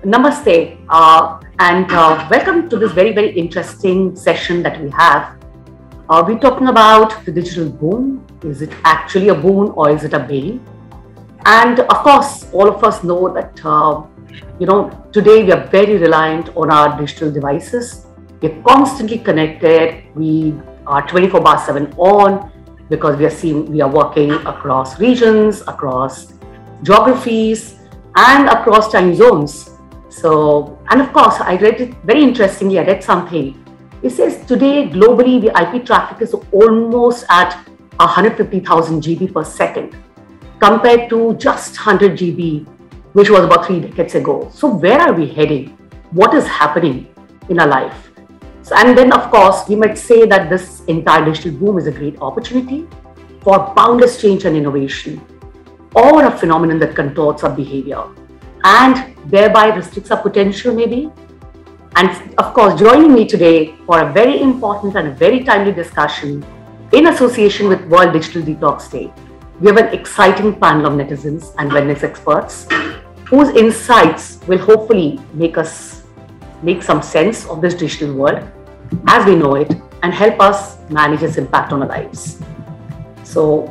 Namaste, and welcome to this very, very interesting session that we have. We're talking about the digital boom. Is it actually a boon or is it a bane? And of course, all of us know that, today we are very reliant on our digital devices. We're constantly connected. We are 24/7 on because we are working across regions, across geographies, and across time zones. So, and of course, I read it very interestingly. I read something. It says today globally the IP traffic is almost at 150,000 GB per second, compared to just 100 GB, which was about 3 decades ago. So, where are we heading? What is happening in our life? So, and then, of course, we might say that this entire digital boom is a great opportunity for boundless change and innovation, or a phenomenon that contorts our behavior and thereby restricts our potential, maybe. And of course, joining me today for a very important and a very timely discussion in association with World Digital Detox Day, we have an exciting panel of netizens and wellness experts whose insights will hopefully make some sense of this digital world as we know it and help us manage its impact on our lives. So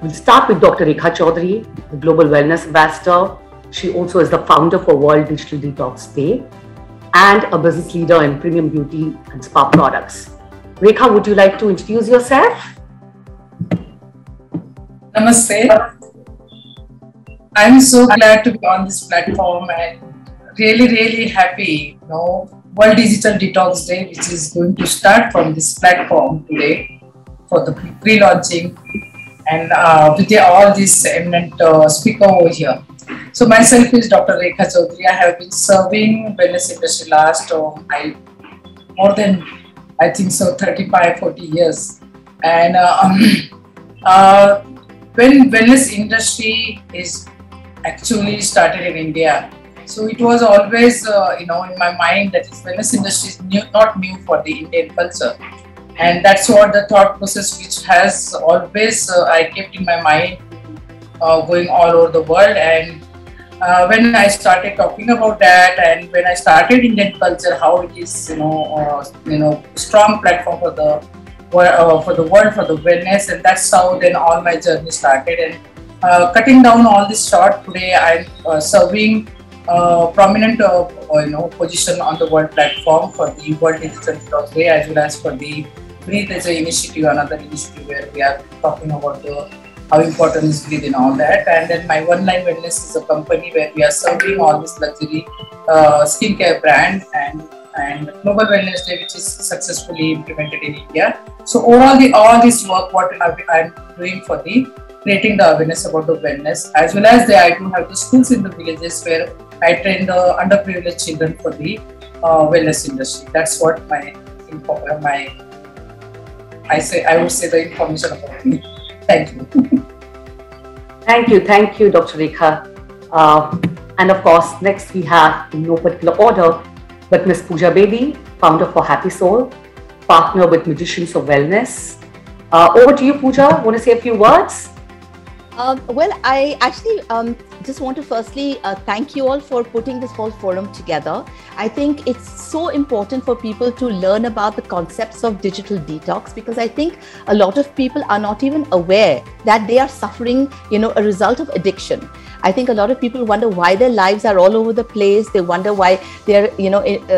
we'll start with Dr. Rekha Chaudhary, the Global Wellness Ambassador. She also is the founder for World Digital Detox Day and a business leader in premium beauty and spa products. Rekha, would you like to introduce yourself? Namaste. I'm so glad to be on this platform and really happy. World Digital Detox Day, which is going to start from this platform today for the pre-launching and with all these eminent speakers over here. So myself is Dr. Rekha Chaudhary. I have been serving wellness industry last more than 35-40 years. And when wellness industry is actually started in India, so it was always in my mind that wellness industry is not new for the Indian culture, and that's what the thought process which has always I kept in my mind. Going all over the world, and when I started talking about that, and when I started Indian culture, how it is strong platform for the world, for the wellness, and that's how then all my journey started. And cutting down all this short, today I'm serving prominent position on the world platform for the World Digital Detox Day, as well as for the Breathe as an initiative, another initiative where we are talking about how important is breathe and all that. And then my One Line Wellness is a company where we are serving all this luxury skincare brand and Global Wellness Day, which is successfully implemented in India. So overall, all this work what I'm doing for the creating the awareness about the wellness, as well as I do have the schools in the villages where I train the underprivileged children for the wellness industry. That's what I would say the information about me. Thank you. Thank you, Dr. Rekha. And of course, next we have, in no particular order, but Ms. Pooja Bedi, founder for Happy Soul, partner with Magicians of Wellness. Over to you, Pooja. Want to say a few words? Well, I actually just want to firstly thank you all for putting this whole forum together. I think it's so important for people to learn about the concepts of digital detox, because I think a lot of people are not even aware that they are suffering, a result of addiction. I think a lot of people wonder why their lives are all over the place. They wonder why they're,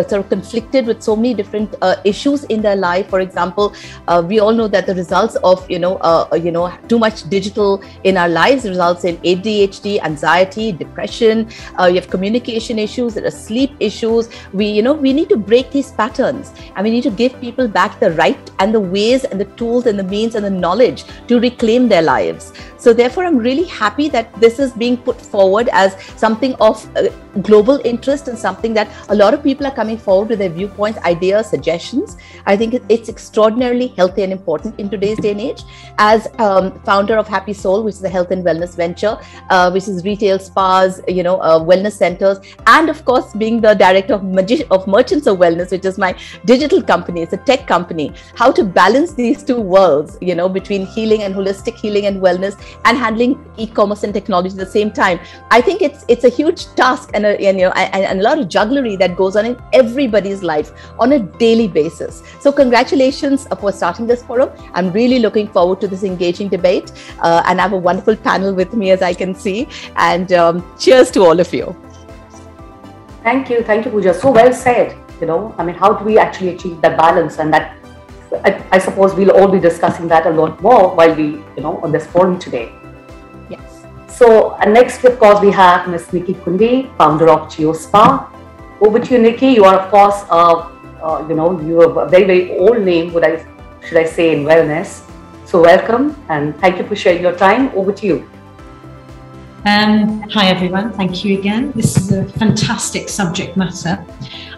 sort of conflicted with so many different issues in their life. For example, we all know that the results of, too much digital in our lives results in ADHD, anxiety, depression. You have communication issues, there are sleep issues. We need to break these patterns, and we need to give people back the right and the ways and the tools and the means and the knowledge to reclaim their lives. So therefore, I'm really happy that this is being put forward as something of global interest and something that a lot of people are coming forward with their viewpoints, ideas, suggestions. I think it's extraordinarily healthy and important in today's day and age. As founder of Happy Soul, which is a health and wellness venture, which is retail spas, wellness centers, and of course being the director of Merchants of Wellness, which is my digital company. It's a tech company. How to balance these two worlds, between healing and holistic healing and wellness, and handling e-commerce and technology at the same time. I think it's a huge task and a lot of jugglery that goes on in everybody's life on a daily basis. So congratulations for starting this forum. I'm really looking forward to this engaging debate, and I have a wonderful panel with me, as I can see. And cheers to all of you. Thank you, Pooja. So well said. How do we actually achieve that balance? And that, I suppose we'll all be discussing that a lot more while we, on this forum today. Yes. So next, of course, we have Ms. Nikki Kundi, founder of GeoSpa. Over to you, Nikki. You are, of course, you have a very, very old name, should I say, in wellness. So welcome, and thank you for sharing your time. Over to you. Hi everyone, thank you again. This is a fantastic subject matter.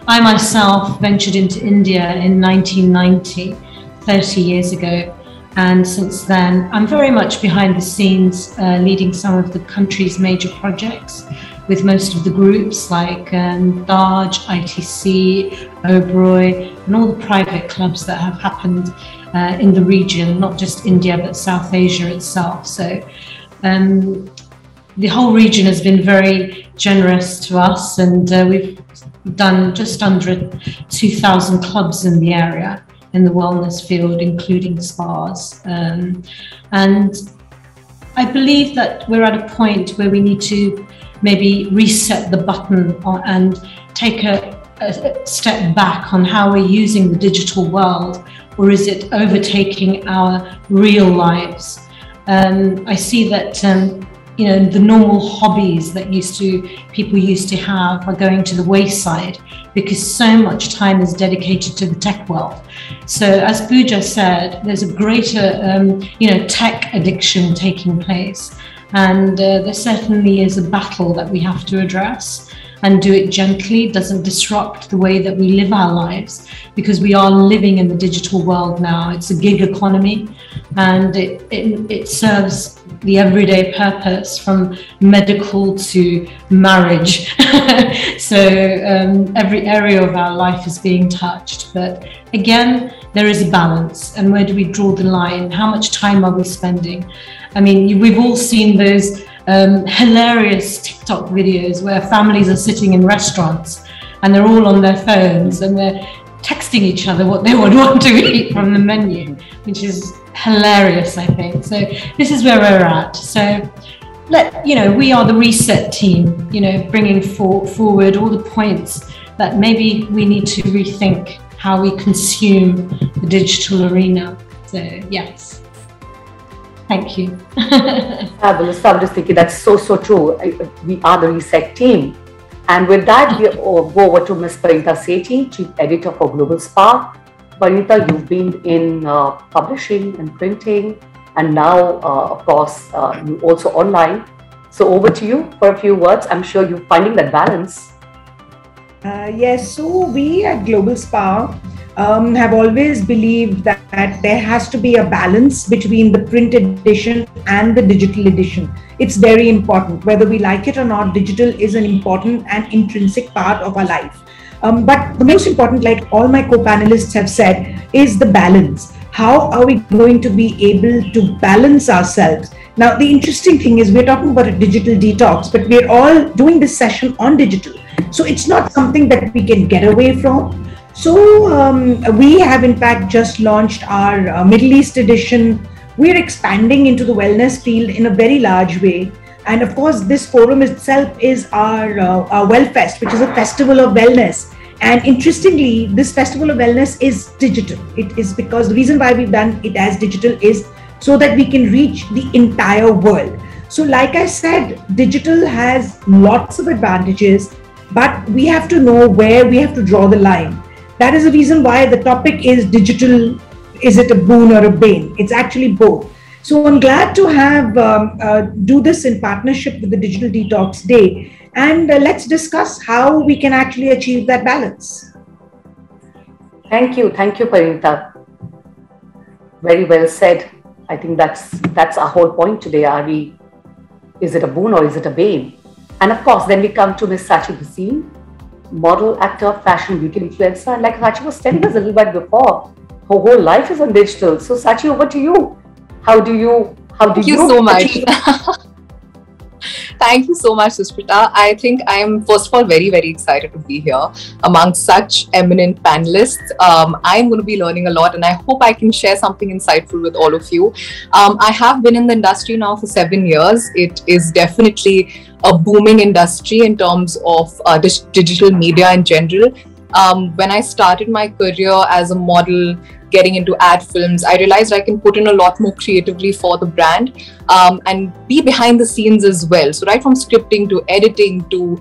I myself ventured into India in 1990, 30 years ago, and since then I'm very much behind the scenes leading some of the country's major projects with most of the groups like Daj, ITC, Oberoi, and all the private clubs that have happened in the region, not just India but South Asia itself. So the whole region has been very generous to us, and we've done just under 2,000 clubs in the area in the wellness field, including spas. And I believe that we're at a point where we need to maybe reset the button and take a step back on how we're using the digital world, or is it overtaking our real lives? I see that the normal hobbies that people used to have are going to the wayside because so much time is dedicated to the tech world. So as Pooja said, there's a greater, tech addiction taking place. And there certainly is a battle that we have to address and do it gently. It doesn't disrupt the way that we live our lives, because we are living in the digital world now. It's a gig economy, and it serves the everyday purpose from medical to marriage. So every area of our life is being touched. But again, there is a balance. And where do we draw the line? How much time are we spending? I mean, we've all seen those hilarious TikTok videos where families are sitting in restaurants and they're all on their phones and they're texting each other what they would want to eat from the menu, which is hilarious, I think. So this is where we're at. So we are the reset team, bringing forward all the points that maybe we need to rethink how we consume the digital arena. So yes. Thank you. Fabulous. I'm just thinking that's so true. We are the reset team. And with that, we go over to Ms. Parinita Sethi, Chief Editor for Global Spa. Parinita, you've been in publishing and printing, and now, of course, you also online. So over to you for a few words. I'm sure you're finding that balance. Yes, so we at Global Spa have always believed that there has to be a balance between the print edition and the digital edition. It's very important. Whether we like it or not, digital is an important and intrinsic part of our life. But the most important, like all my co-panelists have said, is the balance. How are we going to be able to balance ourselves? Now, the interesting thing is we're talking about a digital detox, but we're all doing this session on digital. So it's not something that we can get away from. So we have in fact just launched our Middle East edition. We're expanding into the wellness field in a very large way. And of course, this forum itself is our WellFest, which is a festival of wellness. And interestingly, this festival of wellness is digital. It is because the reason why we've done it as digital is so that we can reach the entire world. So like I said, digital has lots of advantages, but we have to know where we have to draw the line. That is the reason why the topic is digital. Is it a boon or a bane? It's actually both. So I'm glad to have do this in partnership with the Digital Detox Day, and let's discuss how we can actually achieve that balance. Thank you, Parinita. Very well said. I think that's our whole point today. Is it a boon or is it a bane? And of course, then we come to Miss Sachi Bhasin, model, actor, fashion, beauty influencer. And like Sachi was telling us a little bit before, her whole life is on digital. So Sachi, over to you. Thank you so much. Thank you so much, Susmita. I think I'm, first of all, very, very excited to be here among such eminent panelists. I'm going to be learning a lot, and I hope I can share something insightful with all of you. I have been in the industry now for 7 years. It is definitely a booming industry in terms of digital media in general. When I started my career as a model, getting into ad films, I realized I can put in a lot more creatively for the brand and be behind the scenes as well. So right from scripting to editing to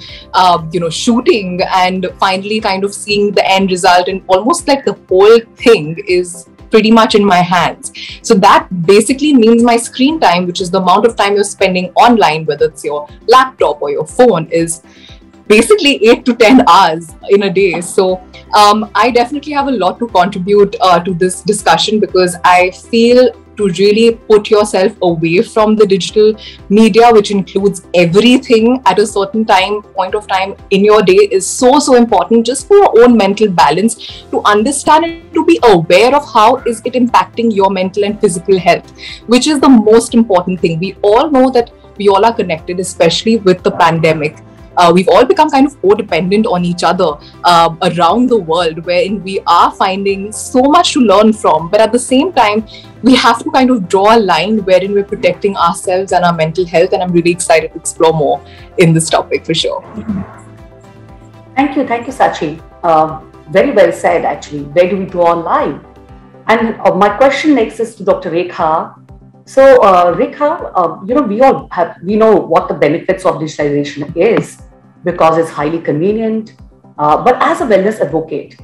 shooting, and finally kind of seeing the end result, and almost like the whole thing is pretty much in my hands. So that basically means my screen time, which is the amount of time you're spending online, whether it's your laptop or your phone, is basically 8 to 10 hours in a day. So I definitely have a lot to contribute to this discussion, because I feel to really put yourself away from the digital media, which includes everything at a certain point of time in your day, is so important, just for your own mental balance, to understand and to be aware of how is it impacting your mental and physical health, which is the most important thing. We all know that we all are connected, especially with the pandemic. We've all become kind of codependent on each other around the world, wherein we are finding so much to learn from. But at the same time, we have to kind of draw a line wherein we're protecting ourselves and our mental health. And I'm really excited to explore more in this topic for sure. Thank you, Sachi. Very well said, actually. Where do we draw a line? And my question next is to Dr. Rekha. So, Rekha, we know what the benefits of digitalization is, because it's highly convenient. But as a wellness advocate,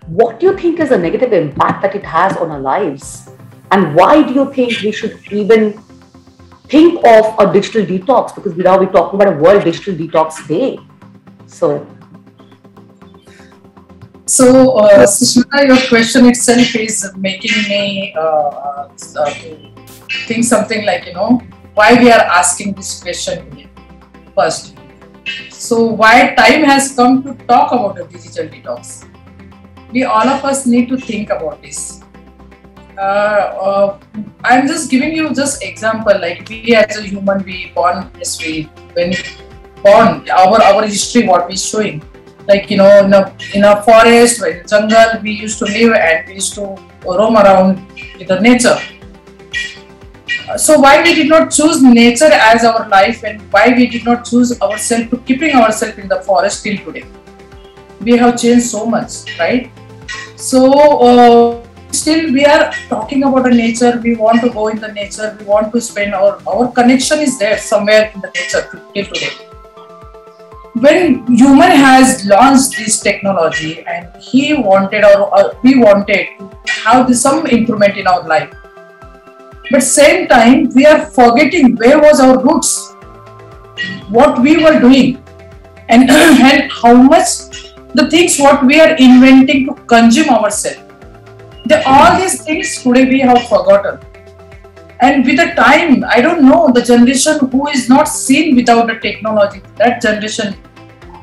what do you think is the negative impact that it has on our lives? And why do you think we should even think of a digital detox? Because now we're talking about a World Digital Detox Day. So, Susmita, your question itself is making me think something like, why we are asking this question today first. So why time has come to talk about a digital detox? We all of us need to think about this. I'm just giving you just example, like we as a human, we born history, when born, our history, what we're showing. Like, in a forest, in a jungle, we used to live and we used to roam around with the nature. So why we did not choose nature as our life, and why we did not choose ourselves to keeping ourselves in the forest till today? We have changed so much, right? So still we are talking about a nature. We want to go in the nature. We want to spend our connection is there somewhere in the nature till today. When human has launched this technology and we wanted to have some improvement in our life, but same time we are forgetting where was our roots, what we were doing, and how much the things what we are inventing to consume ourselves. All these things today we have forgotten. And with the time, I don't know, the generation who is not seen without the technology, that generation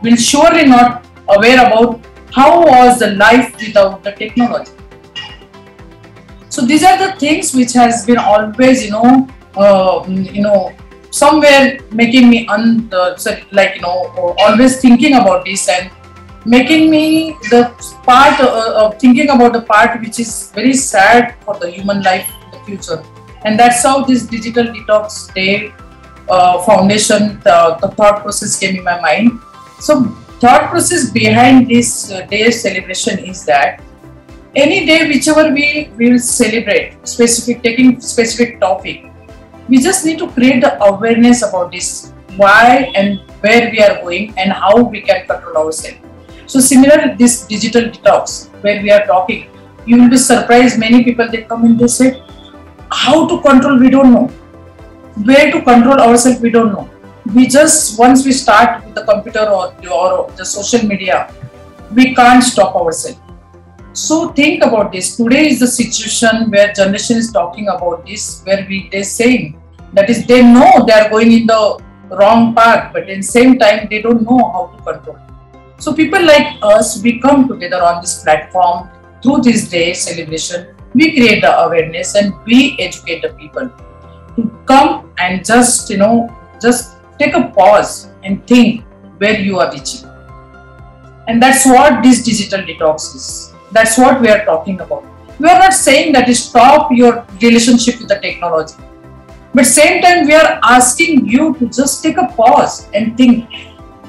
will surely not aware about how was the life without the technology. So these are the things which has been always, somewhere making me always thinking about this, and making me the part of thinking about the part which is very sad for the human life in the future. And that's how this Digital Detox Day foundation, the thought process came in my mind. So thought process behind this day's celebration is that any day, whichever we will celebrate, taking specific topic, we just need to create the awareness about this, why and where we are going and how we can control ourselves. So similar this digital detox where we are talking, you will be surprised, many people, they come and they say, how to control, we don't know. Where to control ourselves, we don't know. We just, once we start with the computer or the social media, we can't stop ourselves. So think about this. Today is the situation where generation is talking about this, where they're saying that is, they know they are going in the wrong path, but in the same time they don't know how to control. So people like us, we come together on this platform through this day celebration. We create the awareness and we educate the people to come and just take a pause and think where you are reaching. And that's what this digital detox is. That's what we are talking about. We are not saying that you stop your relationship with the technology. But same time, we are asking you to just take a pause and think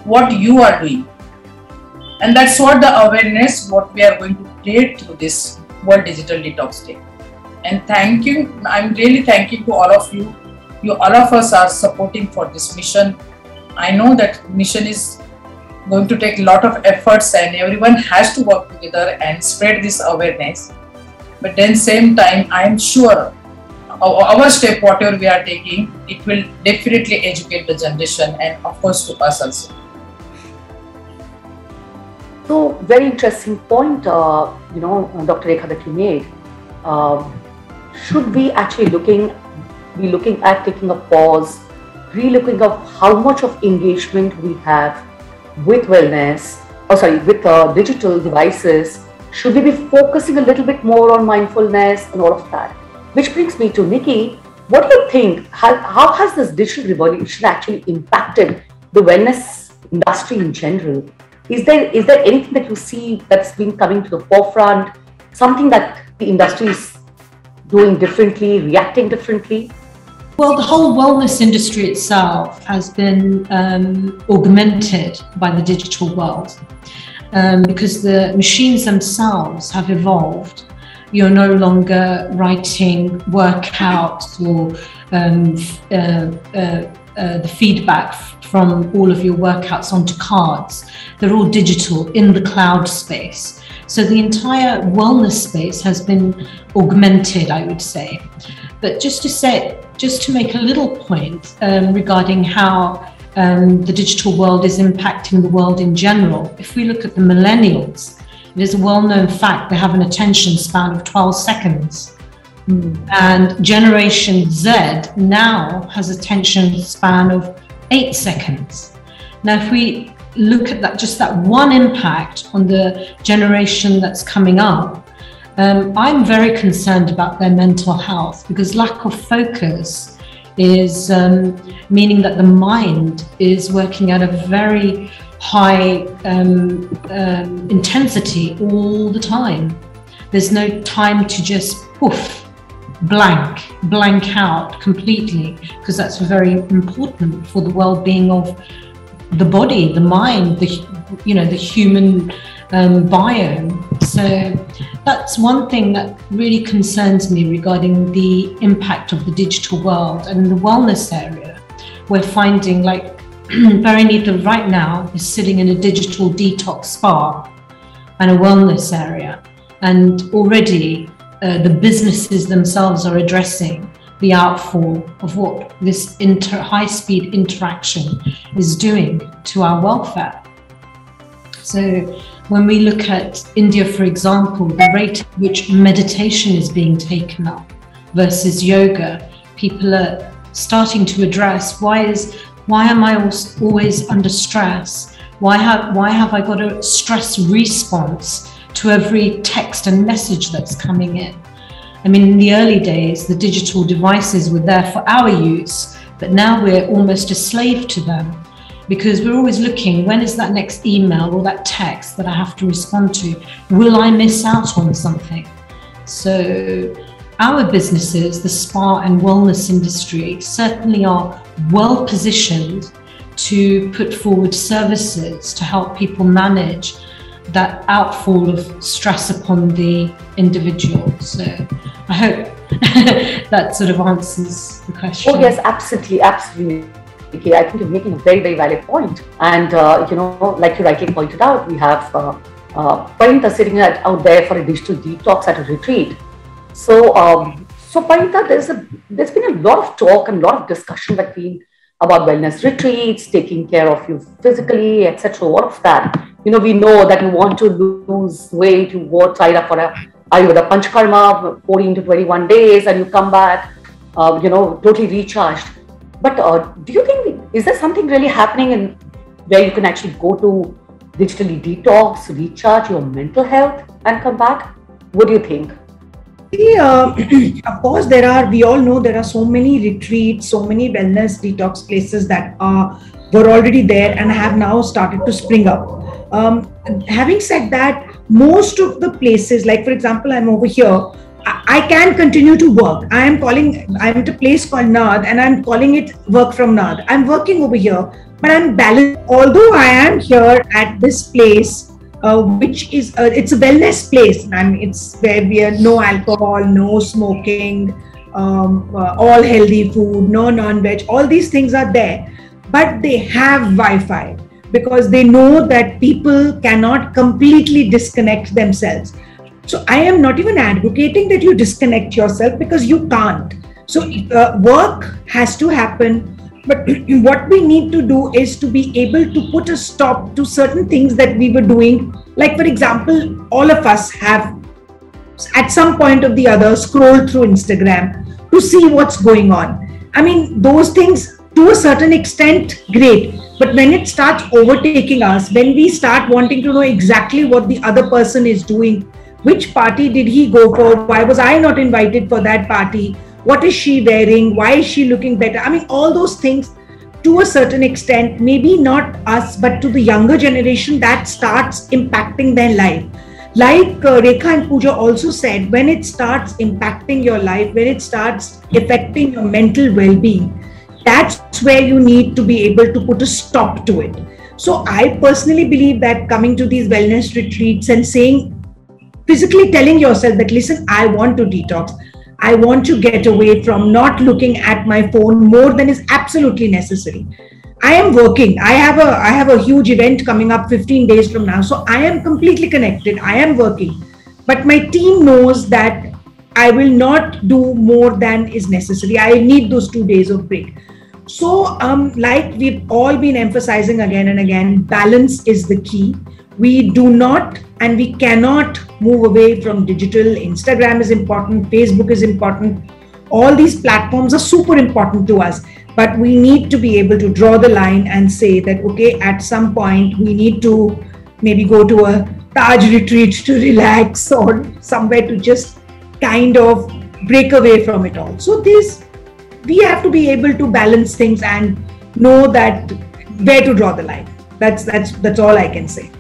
what you are doing. And that's what the awareness, what we are going to create through this World Digital Detox Day. And thank you. I'm really thanking to all of you. All of us are supporting for this mission. I know that mission is going to take a lot of efforts and everyone has to work together and spread this awareness. But then same time, I'm sure our step, whatever we are taking, it will definitely educate the generation and of course to us also. So very interesting point, Dr. Rekha, that you made. Should we actually be looking at taking a pause, re-looking of how much of engagement we have with wellness, with digital devices? Should we be focusing a little bit more on mindfulness and all of that? Which brings me to Nikki. What do you think? How has this digital revolution actually impacted the wellness industry in general? Is there anything that you see that's been coming to the forefront? Something that the industry is doing differently, reacting differently? Well, the whole wellness industry itself has been augmented by the digital world because the machines themselves have evolved. You're no longer writing workouts or the feedback from all of your workouts onto cards. They're all digital in the cloud space. So the entire wellness space has been augmented, I would say. But just to make a little point regarding how the digital world is impacting the world in general, if we look at the millennials, it is a well-known fact they have an attention span of 12 seconds. And Generation Z now has an attention span of 8 seconds. Now, if we look at that, just that one impact on the generation that's coming up, I'm very concerned about their mental health because lack of focus is meaning that the mind is working at a very high intensity all the time. There's no time to just blank out completely, because that's very important for the well-being of the body, the mind, the human biome. So that's one thing that really concerns me regarding the impact of the digital world. And in the wellness area, we're finding like Parinita right now is sitting in a digital detox spa and a wellness area. And already the businesses themselves are addressing the outfall of what this high-speed interaction is doing to our welfare. So when we look at India, for example, the rate at which meditation is being taken up versus yoga, people are starting to address why am I always under stress? Why have I got a stress response to every text and message that's coming in? I mean, in the early days, the digital devices were there for our use, but now we're almost a slave to them because we're always looking, when is that next email or that text that I have to respond to? Will I miss out on something? So our businesses, the spa and wellness industry, certainly are well positioned to put forward services to help people manage that outfall of stress upon the individual. So I hope that sort of answers the question. Oh yes, absolutely. Okay, I think you're making a very, very valid point. And like you rightly pointed out, we have Parinita sitting out there for a digital detox at a retreat. So So, Paritha, there's been a lot of talk and a lot of discussion about wellness retreats, taking care of you physically, etc. All of that. We know that you want to lose weight, you go try up for Ayurveda Panchakarma, 14 to 21 days, and you come back, totally recharged. But do you think, is there something really happening where you can actually go to digitally detox, recharge your mental health and come back? What do you think? Of course, we all know there are so many retreats, so many wellness detox places that were already there and have now started to spring up. Having said that, most of the places, like for example, I'm over here, I can continue to work. I'm at a place called Nad and I'm calling it work from Nad. I'm working over here, but I'm balanced. Although I am here at this place, which is it's a wellness place. It's where we are no alcohol, no smoking, all healthy food, no non-veg. All these things are there, but they have Wi-Fi because they know that people cannot completely disconnect themselves. So I am not even advocating that you disconnect yourself because you can't. So work has to happen. But what we need to do is to be able to put a stop to certain things that we were doing. Like, for example, all of us have at some point or the other scrolled through Instagram to see what's going on. I mean, those things to a certain extent, great. But when it starts overtaking us, when we start wanting to know exactly what the other person is doing, which party did he go for? Why was I not invited for that party? What is she wearing? Why is she looking better? I mean, all those things to a certain extent, maybe not us, but to the younger generation, that starts impacting their life. Like Rekha and Pooja also said, when it starts impacting your life, when it starts affecting your mental well-being, that's where you need to be able to put a stop to it. So I personally believe that coming to these wellness retreats and physically telling yourself that, listen, I want to detox. I want to get away from not looking at my phone more than is absolutely necessary. I am working. I have a huge event coming up 15 days from now. So I am completely connected. I am working. But my team knows that I will not do more than is necessary. I need those 2 days of break. So like we've all been emphasizing again and again, balance is the key. We do not and we cannot move away from digital. Instagram is important, Facebook is important. All these platforms are super important to us, but we need to be able to draw the line and say that, okay, at some point we need to maybe go to a Taj retreat to relax or somewhere to just kind of break away from it all. So we have to be able to balance things and know that where to draw the line. That's all I can say.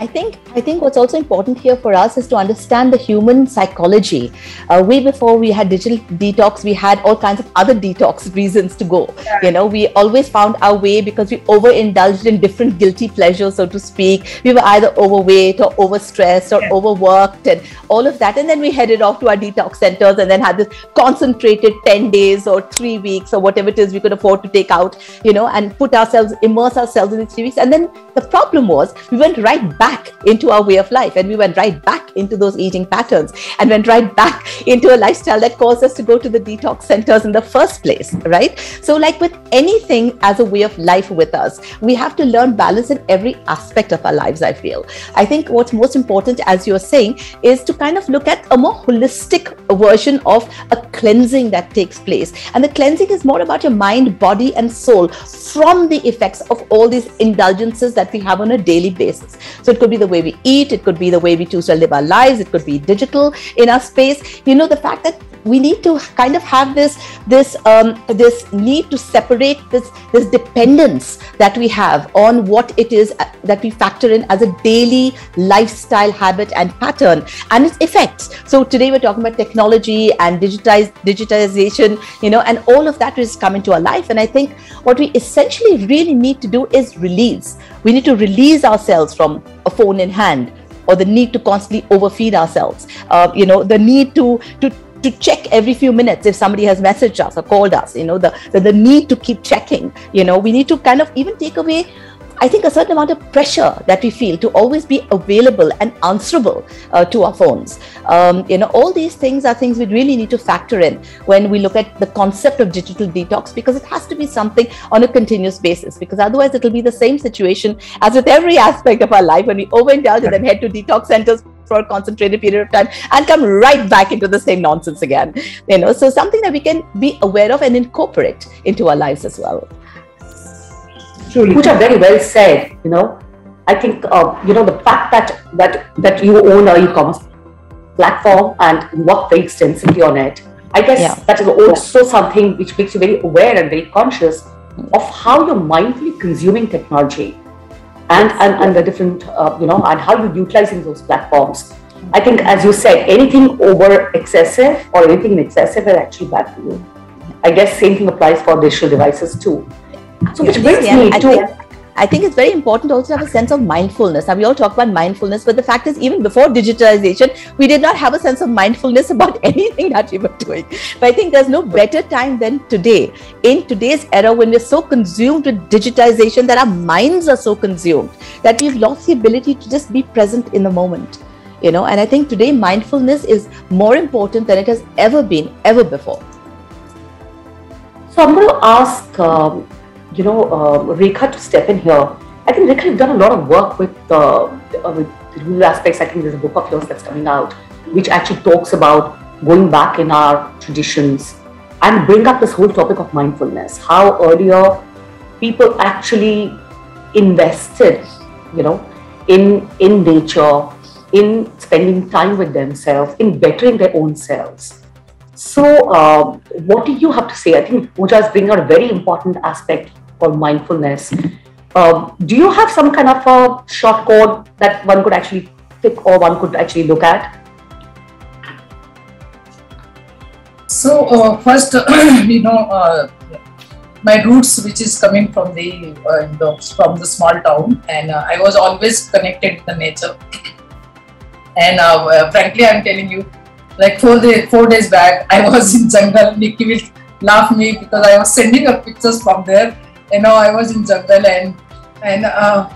I think what's also important here for us is to understand the human psychology. Way before we had digital detox, we had all kinds of other detox reasons to go. Yeah. We always found our way because we overindulged in different guilty pleasures, so to speak. We were either overweight or overstressed or overworked and all of that. And then we headed off to our detox centers and then had this concentrated 10 days or 3 weeks or whatever it is we could afford to take out, and immerse ourselves in these 3 weeks. And then the problem was we went right back into our way of life and we went right back into those eating patterns and went right back into a lifestyle that caused us to go to the detox centers in the first place, right? So like with anything as a way of life with us, we have to learn balance in every aspect of our lives, I feel. I think what's most important, as you're saying, is to kind of look at a more holistic version of a cleansing that takes place. And the cleansing is more about your mind, body and soul from the effects of all these indulgences that we have on a daily basis. So it could be the way we eat, it could be the way we choose to live our lives, it could be digital in our space. The fact that we need to kind of have this need to separate this dependence that we have on what it is that we factor in as a daily lifestyle habit and pattern and its effects. So today we're talking about technology and digitization, and all of that is coming to our life. And I think what we essentially really need to do is release. We need to release ourselves from a phone in hand or the need to constantly overfeed ourselves, the need to check every few minutes if somebody has messaged us or called us, the need to keep checking. We need to kind of even take away, I think, a certain amount of pressure that we feel to always be available and answerable to our phones. All these things are things we really need to factor in when we look at the concept of digital detox, because it has to be something on a continuous basis, because otherwise it will be the same situation as with every aspect of our life when we overindulge and then head to detox centers for a concentrated period of time and come right back into the same nonsense again. So something that we can be aware of and incorporate into our lives as well. Truly, which are very well said. I think the fact that you own an e-commerce platform and work very extensively on it, I guess that is also something which makes you very aware and very conscious of how you're mindfully consuming technology and the different and how you're utilizing those platforms. I think, as you said, anything over excessive or anything in excessive is actually bad for you. I guess same thing applies for digital devices too. So which brings me to... I think it's very important also to have a sense of mindfulness. Now, we all talk about mindfulness, but the fact is, even before digitalization, we did not have a sense of mindfulness about anything that we were doing. But I think there's no better time than today, in today's era, when we're so consumed with digitization that our minds are so consumed that we've lost the ability to just be present in the moment. And I think today mindfulness is more important than it has ever been, ever before. So I'm going to ask, Rekha to step in here. I think, Rekha, you've done a lot of work with rural aspects. I think there's a book of yours that's coming out, which actually talks about going back in our traditions and bring up this whole topic of mindfulness. How earlier people actually invested, in nature, in spending time with themselves, in bettering their own selves. So, what do you have to say? I think Pooja is bringing out a very important aspect for mindfulness. Do you have some kind of a short code that one could actually pick or one could actually look at? So, first, my roots, which is coming from the small town, and I was always connected with the nature. And frankly, I'm telling you, like 4 days back, I was in jungle. Nikki will laugh me because I was sending her pictures from there. I was in jungle and I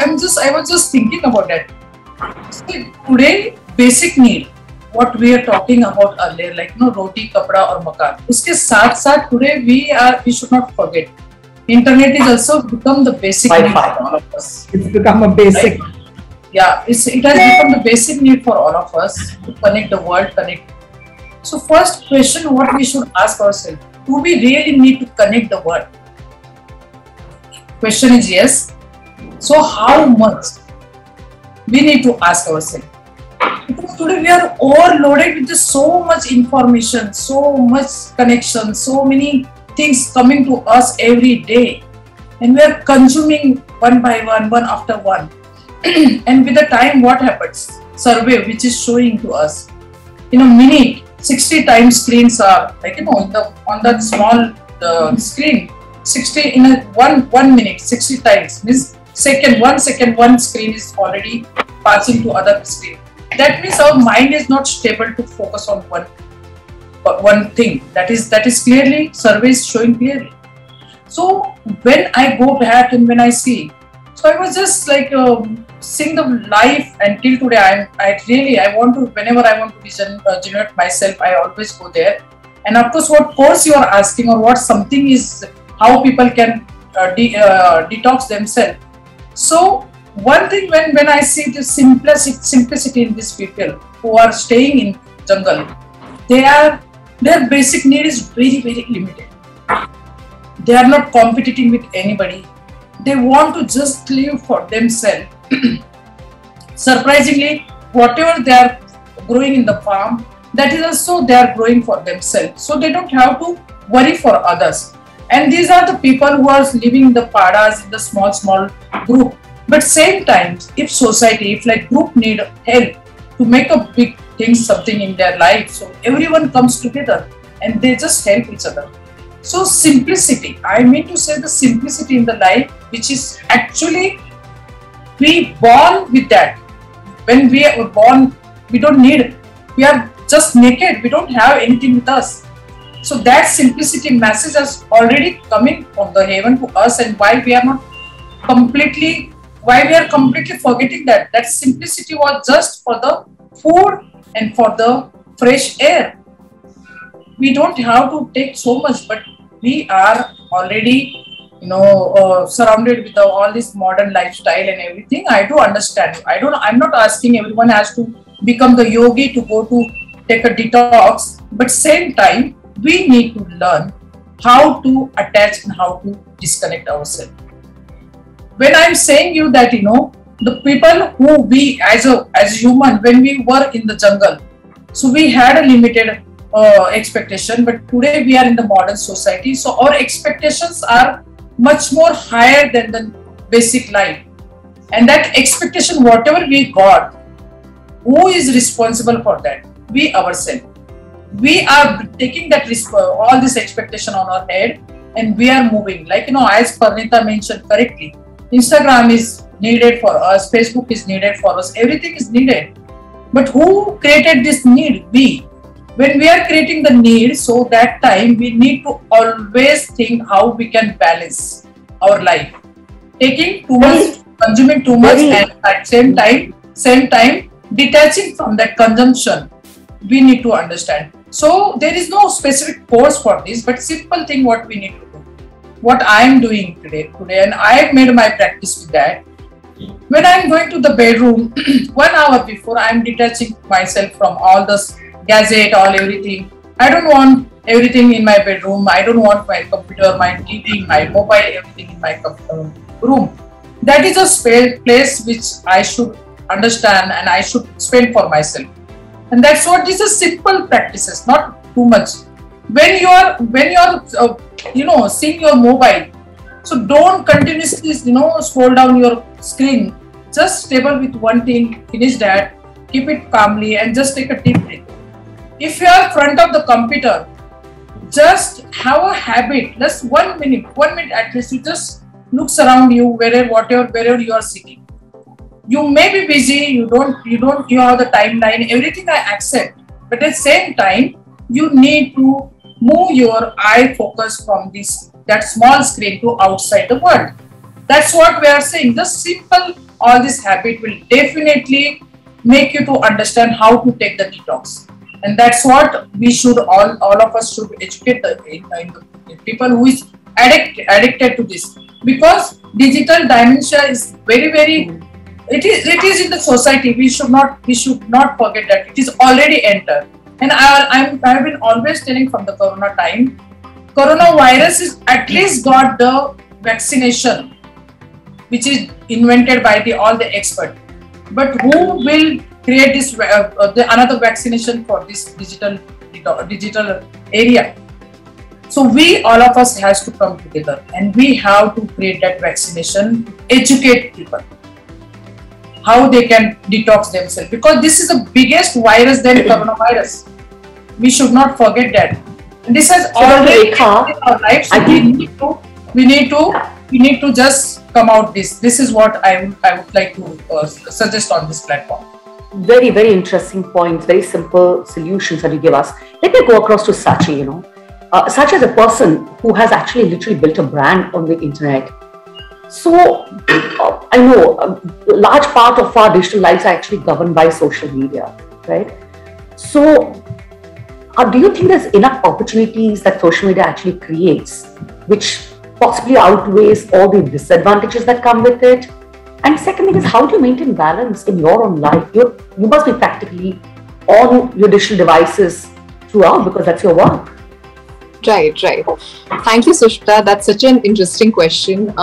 was just thinking about that. So today, basic need, what we are talking about earlier, like roti, kapda, or makan. Uske saath today we should not forget. Internet is also become the basic need for all of us. It's become a basic. Right? Yeah, it has become the basic need for all of us to connect the world, connect. So first question, what we should ask ourselves, do we really need to connect the world? Question is yes. So how much? We need to ask ourselves. Because today we are overloaded with just so much information, so much connection, so many things coming to us every day. And we are consuming one by one after one. And with the time, what happens? Survey which is showing to us, minute 60 times screens are like on that small screen, 60 in a one minute 60 times means one second one screen is already passing to other screen. That means our mind is not stable to focus on one thing. That is clearly survey is showing clearly. So when I go back and when I see. So I was just like seeing the life until today. I want to, whenever I want to generate myself, I always go there. And of course, what course you are asking or what something is, how people can detox themselves. So one thing when I see the simplicity in these people who are staying in jungle, their basic need is very, very limited. They are not competing with anybody. They want to just live for themselves. Surprisingly, whatever they are growing in the farm, that is also they are growing for themselves. So they don't have to worry for others. And these are the people who are living in the padas, in the small group. But same time, if society, if like group need help to make a big thing, something in their life, so everyone comes together and they just help each other. So simplicity, I mean to say the simplicity in the life, which is actually we born with that. When we are born, we don't need, we are just naked, we don't have anything with us. So that simplicity message is already coming from the heaven to us, and why we are completely forgetting that simplicity was just for the food and for the fresh air. We don't have to take so much, but we are already surrounded with all this modern lifestyle and everything. I do understand. I'm not asking everyone has to become the yogi to go to take a detox, but same time we need to learn how to attach and how to disconnect ourselves. When I'm saying you that, the people who we as human, when we were in the jungle, so we had a limited expectation, but today we are in the modern society, so our expectations are much more higher than the basic life. And that expectation, whatever we got, who is responsible for that? We ourselves. We are taking that risk, all this expectation on our head, and we are moving. Like, as Parnita mentioned correctly, Instagram is needed for us, Facebook is needed for us, everything is needed. But who created this need? We. When we are creating the need, so that time we need to always think how we can balance our life. Taking too much, consuming too much, and at same time detaching from that consumption. We need to understand. So there is no specific course for this, but simple thing what we need to do. What I am doing today, and I have made my practice with that. When I am going to the bedroom, 1 hour before, I am detaching myself from all this gadget, everything. I don't want everything in my bedroom. I don't want my computer, my TV, my mobile, everything in my room. That is a place which I should understand and I should spend for myself. And that's what these are simple practices, not too much. When you are seeing your mobile, so don't continuously scroll down your screen. Just stable with one thing, finish that, keep it calmly, and just take a deep breath. If you are in front of the computer, just have a habit. Just 1 minute at least. You just look around you, wherever you are sitting. You may be busy. You have the timeline. Everything I accept, but at the same time, you need to move your eye focus from that small screen to outside the world. That's what we are saying. Just simple. All this habit will definitely make you to understand how to take the detox. And that's what we should all of us should educate the people who is addicted to this, because digital dementia is very, very, it is in the society. We should not forget that it is already entered. And I've been always telling from the corona time, coronavirus is at least got the vaccination, which is invented by all the experts. But who will create this another vaccination for this digital area? So all of us has to come together, and we have to create that vaccination to educate people how they can detox themselves, because this is the biggest virus than coronavirus. We should not forget that. And this has already in our lives. So we need to just come out this. This is what I would like to suggest on this platform. Very, very interesting points, very simple solutions that you give us. Let me go across to Sachi. Sachi is a person who has actually literally built a brand on the internet. So I know a large part of our digital lives are actually governed by social media, right? So do you think there's enough opportunities that social media actually creates, which possibly outweighs all the disadvantages that come with it? And second thing is, how do you maintain balance in your own life? You must be practically on your digital devices throughout, because that's your work. Right. Thank you, Sushmita. That's such an interesting question.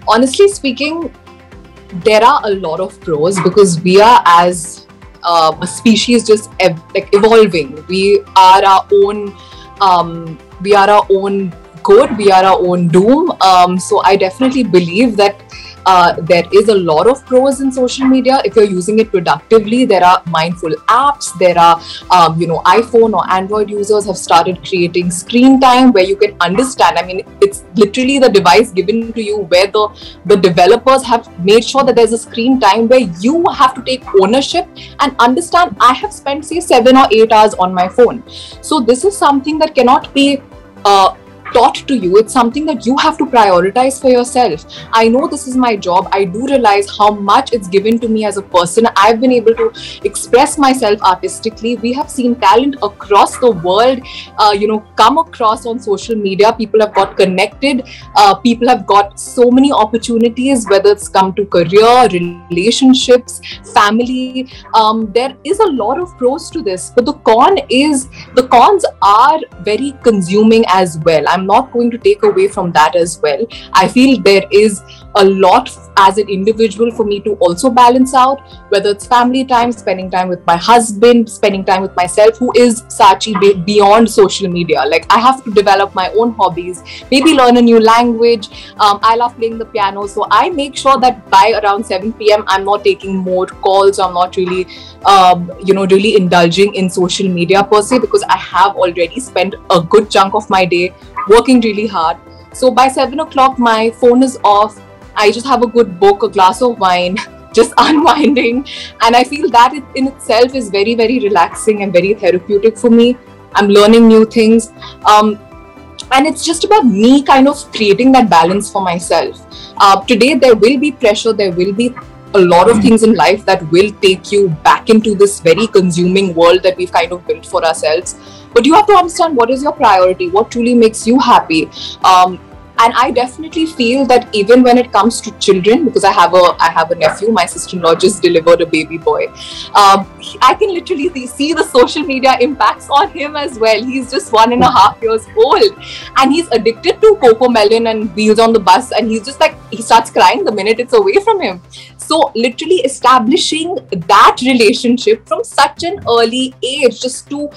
Honestly speaking, there are a lot of pros, because we are as a species just evolving. We are our own good. We are our own doom. So I definitely believe that There is a lot of pros in social media. If you're using it productively, there are mindful apps. There are, iPhone or Android users have started creating screen time where you can understand. I mean, it's literally the device given to you where the developers have made sure that there's a screen time where you have to take ownership and understand, I have spent say 7 or 8 hours on my phone. So this is something that cannot be taught to you. It's something that you have to prioritize for yourself. I know this is my job. I do realize how much it's given to me as a person. I've been able to express myself artistically. We have seen talent across the world, come across on social media. People have got connected. People have got so many opportunities, whether it's come to career, relationships, family. There is a lot of pros to this, but the cons are very consuming as well. I'm not going to take away from that as well. I feel there is a lot as an individual for me to also balance out, whether it's family time, spending time with my husband, spending time with myself, who is Sachi beyond social media. Like, I have to develop my own hobbies, maybe learn a new language. I love playing the piano. So I make sure that by around 7 p.m. I'm not taking more calls. I'm not really, really indulging in social media per se, because I have already spent a good chunk of my day working really hard. So by 7 o'clock, my phone is off. I just have a good book, a glass of wine, just unwinding. And I feel that it in itself is very, very relaxing and very therapeutic for me. I'm learning new things. And it's just about me kind of creating that balance for myself. Today, there will be pressure. There will be a lot of things in life that will take you back into this very consuming world that we've kind of built for ourselves. But you have to understand what is your priority, what truly makes you happy. And I definitely feel that even when it comes to children, because I have a nephew, my sister-in-law just delivered a baby boy. I can literally see the social media impacts on him as well. He's just 1.5 years old, and he's addicted to Cocomelon and Wheels on the Bus, and he's just like, he starts crying the minute it's away from him. So literally establishing that relationship from such an early age, just to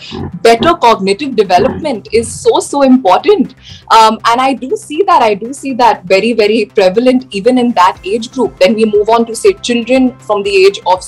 better cognitive development, is so important. And I do see that very, very prevalent even in that age group. Then we move on to say children from the age of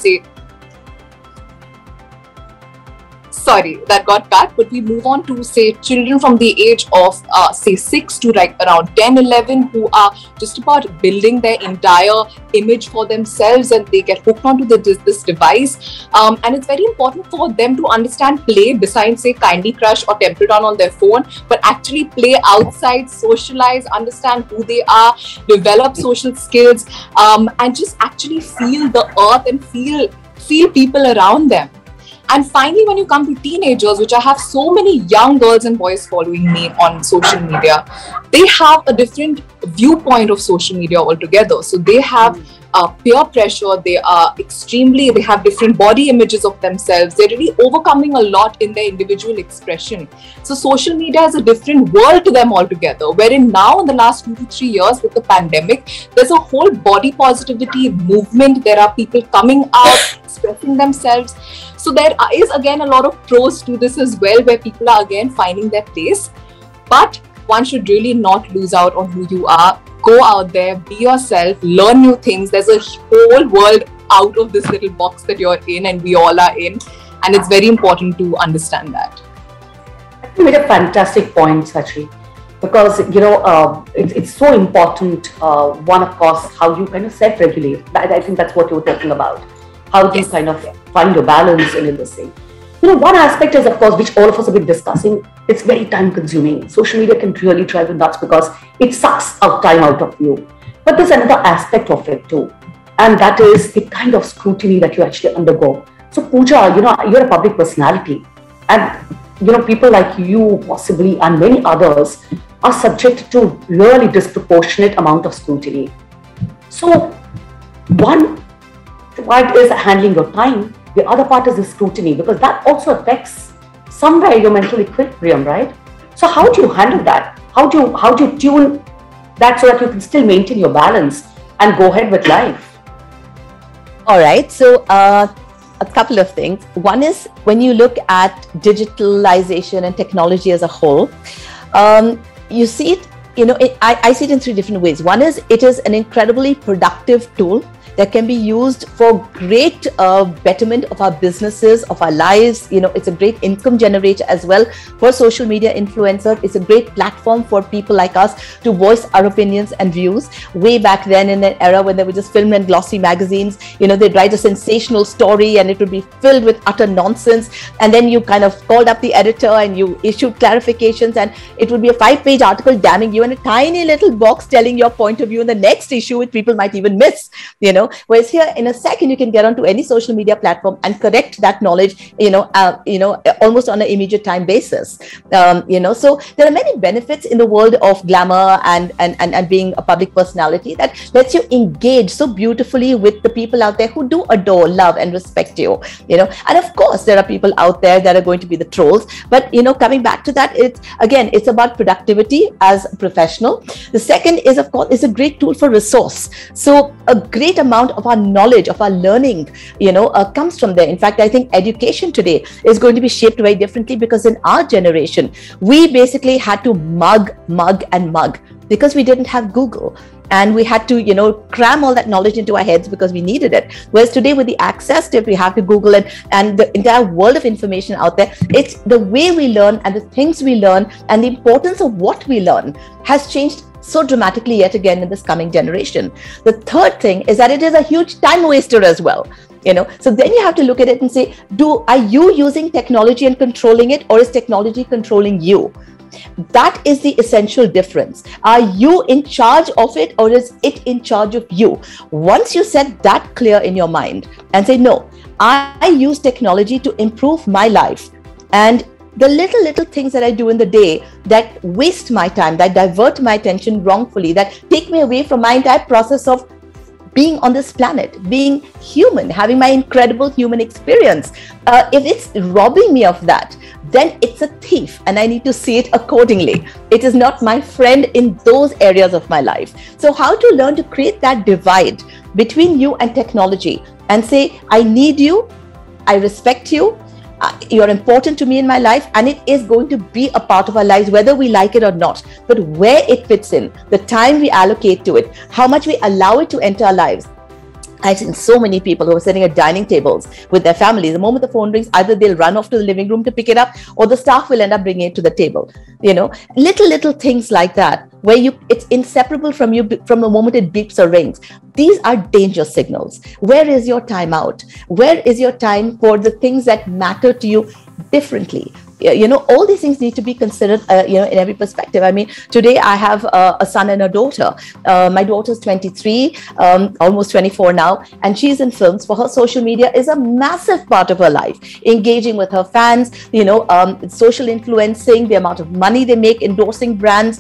sorry, that got cut, but we move on to say children from the age of say 6 to like around 10, 11, who are just about building their entire image for themselves, and they get hooked onto this device. And it's very important for them to understand play besides say Candy Crush or Temple Run on their phone, but actually play outside, socialize, understand who they are, develop social skills, and just actually feel the earth and feel people around them. And finally, when you come to teenagers, which I have so many young girls and boys following me on social media, they have a different viewpoint of social media altogether. So they have peer pressure, they have different body images of themselves. They're really overcoming a lot in their individual expression. So social media is a different world to them altogether, wherein now in the last 2 to 3 years with the pandemic, there's a whole body positivity movement. There are people coming out, expressing themselves. So there is again a lot of pros to this as well, where people are again finding their place. But one should really not lose out on who you are. Go out there, be yourself, learn new things. There's a whole world out of this little box that you're in, and we all are in. And it's very important to understand that. You made a fantastic point, Sachi, because it's so important. One, of course, how you kind of self-regulate. I think that's what you were talking about. How do you kind of find your balance in this thing? One aspect is, of course, which all of us have been discussing, it's very time consuming. Social media can really drive you nuts because it sucks time out of you. But there's another aspect of it too. And that is the kind of scrutiny that you actually undergo. So Pooja, you're a public personality, and people like you possibly and many others are subject to really disproportionate amount of scrutiny. So one is handling your time. The other part is the scrutiny, because that also affects somewhere your mental equilibrium, right? So how do you handle that? How do you tune that so that you can still maintain your balance and go ahead with life? All right. So a couple of things. One is, when you look at digitalization and technology as a whole, you see it I see it in three different ways. One is, it is an incredibly productive tool that can be used for great betterment of our businesses, of our lives. It's a great income generator as well for social media influencers. It's a great platform for people like us to voice our opinions and views. Way back then, in an era when there were just film and glossy magazines, they'd write a sensational story and it would be filled with utter nonsense. And then you kind of called up the editor and you issued clarifications, and it would be a 5-page article damning you and a tiny little box telling your point of view in the next issue, which people might even miss, Whereas here, in a second, you can get onto any social media platform and correct that knowledge, almost on an immediate time basis. So there are many benefits in the world of glamour and being a public personality that lets you engage so beautifully with the people out there who do adore, love, and respect you. And of course, there are people out there that are going to be the trolls. But coming back to that, it's about productivity as a professional. The second is, of course, is a great tool for resource. So a great amount of our knowledge, of our learning, comes from there. In fact, I think education today is going to be shaped very differently, because in our generation, we basically had to mug because we didn't have Google. And we had to, cram all that knowledge into our heads because we needed it. Whereas today, with the access that we have to Google and the entire world of information out there, it's the way we learn and the things we learn and the importance of what we learn has changed so dramatically yet again in this coming generation. The third thing is that it is a huge time waster as well. So then you have to look at it and say, are you using technology and controlling it, or is technology controlling you? That is the essential difference. Are you in charge of it, or is it in charge of you? Once you set that clear in your mind and say, no, I use technology to improve my life, and the little things that I do in the day that waste my time, that divert my attention wrongfully, that take me away from my entire process of being on this planet, being human, having my incredible human experience. If it's robbing me of that, then it's a thief, and I need to see it accordingly. It is not my friend in those areas of my life. So how to learn to create that divide between you and technology and say, I need you, I respect you, you're important to me in my life, and it is going to be a part of our lives, whether we like it or not. But where it fits in, the time we allocate to it, how much we allow it to enter our lives. I've seen so many people who are sitting at dining tables with their families. The moment the phone rings, either they'll run off to the living room to pick it up, or the staff will end up bringing it to the table. Little things like that, where it's inseparable from you from the moment it beeps or rings. These are danger signals. Where is your time out? Where is your time for the things that matter to you differently? All these things need to be considered, in every perspective. I mean, today I have a son and a daughter. My daughter's 23, almost 24 now, and she's in films. For her, social media is a massive part of her life. Engaging with her fans, social influencing, the amount of money they make, endorsing brands,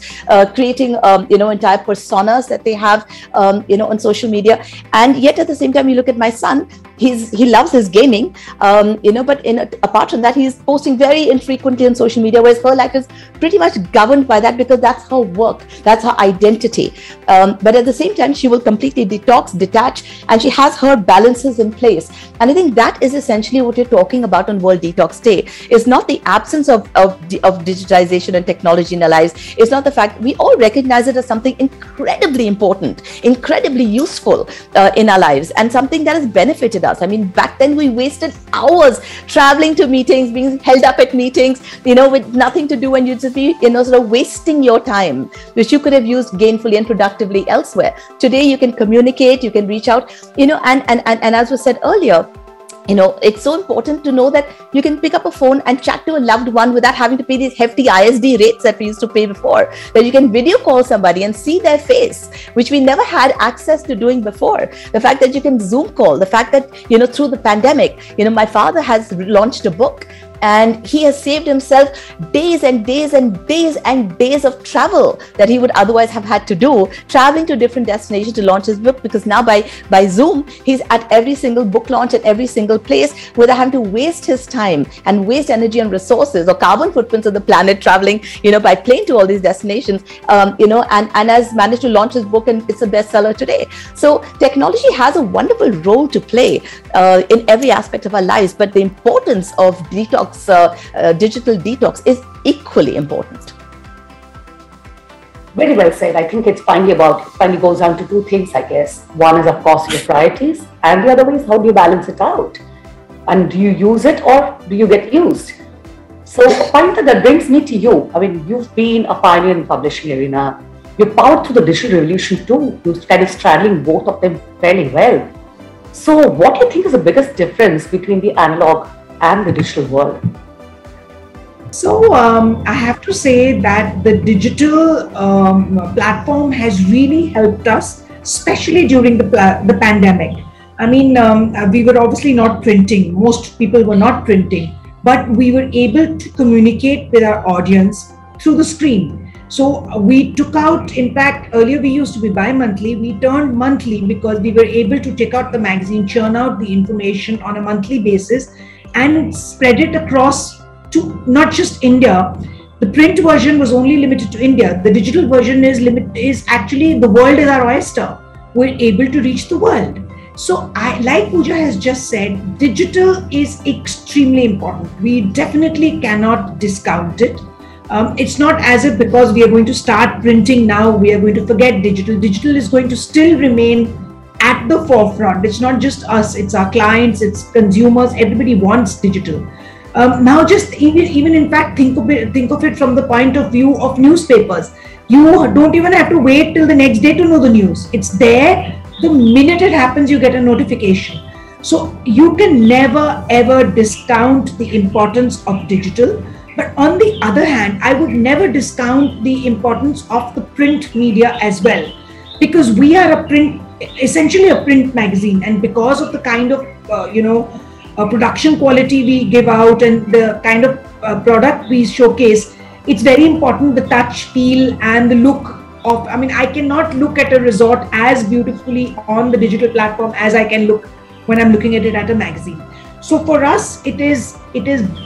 creating, entire personas that they have, on social media. And yet at the same time, you look at my son, he loves his gaming, but apart from that, he's posting very infrequently on social media, whereas her life is pretty much governed by that, because that's her work, that's her identity. But at the same time, she will completely detach, and she has her balances in place. And I think that is essentially what you're talking about on World Detox Day. It's not the absence of digitization and technology in our lives. It's not the fact, we all recognize it as something incredibly important, incredibly useful in our lives, and something that has benefited us. I mean, back then we wasted hours traveling to meetings, being held up at meetings, with nothing to do, and you'd just be, sort of wasting your time, which you could have used gainfully and productively elsewhere. Today, you can communicate, you can reach out, and as was said earlier, it's so important to know that you can pick up a phone and chat to a loved one without having to pay these hefty ISD rates that we used to pay before. That you can video call somebody and see their face, which we never had access to doing before. The fact that you can Zoom call, the fact that, through the pandemic, my father has launched a book, and he has saved himself days and days and days and days of travel that he would otherwise have had to do, traveling to different destinations to launch his book, because now by Zoom, he's at every single book launch at every single place without having to waste his time and waste energy and resources or carbon footprints of the planet traveling, by plane to all these destinations, and has managed to launch his book, and it's a bestseller today. So technology has a wonderful role to play in every aspect of our lives, but the importance of digital detox is equally important. Very well said. I think it finally goes down to two things, I guess. One is, of course, your priorities, and the other is how do you balance it out? And do you use it or do you get used? So, Pavitra, that brings me to you. I mean, you've been a pioneer in publishing arena. You're powered through the digital revolution too. You're kind of straddling both of them fairly well. So, what do you think is the biggest difference between the analog and the digital world? So I have to say that the digital platform has really helped us, especially during the pandemic. I mean, we were obviously not printing. Most people were not printing, but we were able to communicate with our audience through the screen. So we took out, in fact, earlier we used to be bi-monthly, we turned monthly because we were able to take out the magazine, churn out the information on a monthly basis and spread it across to not just India. The print version was only limited to India. The digital version is actually, the world is our oyster. We're able to reach the world. So like Pooja has just said, digital is extremely important. We definitely cannot discount it. It's not as if because we are going to start printing now, we are going to forget digital. Digital is going to still remain at the forefront. It's not just us, it's our clients, it's consumers, everybody wants digital. Now just even in fact think of it from the point of view of newspapers. You don't even have to wait till the next day to know the news. It's there. The minute it happens, you get a notification. So you can never ever discount the importance of digital. But on the other hand, I would never discount the importance of the print media as well, because we are essentially a print magazine, and because of the kind of production quality we give out and the kind of product we showcase, it's very important, the touch, feel and the look of, I mean, I cannot look at a resort as beautifully on the digital platform as I can look when I'm looking at it at a magazine. So for us, it is